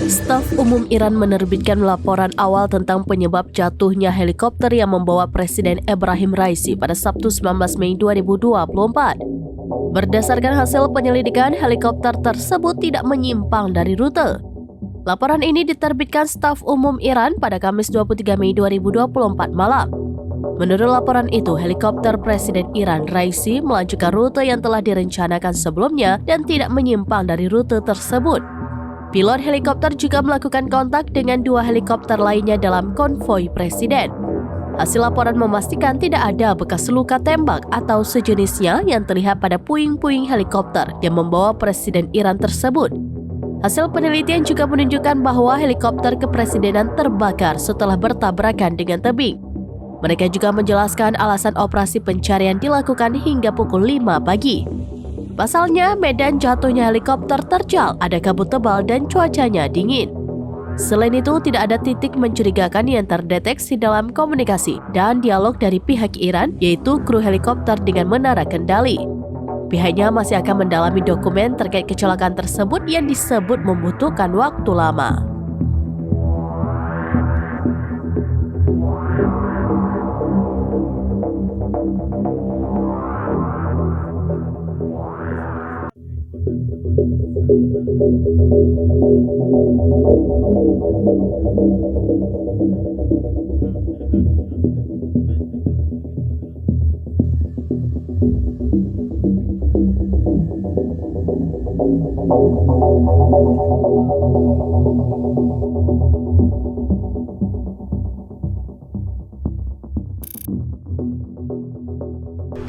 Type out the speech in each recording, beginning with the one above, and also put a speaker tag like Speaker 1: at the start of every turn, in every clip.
Speaker 1: Staf Umum Iran menerbitkan laporan awal tentang penyebab jatuhnya helikopter yang membawa Presiden Ebrahim Raisi pada Sabtu 19 Mei 2024. Berdasarkan hasil penyelidikan, helikopter tersebut tidak menyimpang dari rute. Laporan ini diterbitkan Staf Umum Iran pada Kamis 23 Mei 2024 malam. Menurut laporan itu, helikopter Presiden Iran Raisi melanjutkan rute yang telah direncanakan sebelumnya dan tidak menyimpang dari rute tersebut. Pilot helikopter juga melakukan kontak dengan 2 helikopter lainnya dalam konvoi Presiden. Hasil laporan memastikan tidak ada bekas luka tembak atau sejenisnya yang terlihat pada puing-puing helikopter yang membawa Presiden Iran tersebut. Hasil penelitian juga menunjukkan bahwa helikopter kepresidenan terbakar setelah bertabrakan dengan tebing. Mereka juga menjelaskan alasan operasi pencarian dilakukan hingga pukul 5 pagi. Pasalnya, medan jatuhnya helikopter terjal, ada kabut tebal dan cuacanya dingin. Selain itu, tidak ada titik mencurigakan yang terdeteksi dalam komunikasi dan dialog dari pihak Iran, yaitu kru helikopter dengan menara kendali. Pihaknya masih akan mendalami dokumen terkait kecelakaan tersebut yang disebut membutuhkan waktu lama.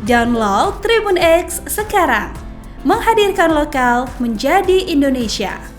Speaker 2: Download Tribun X sekarang, menghadirkan lokal menjadi Indonesia.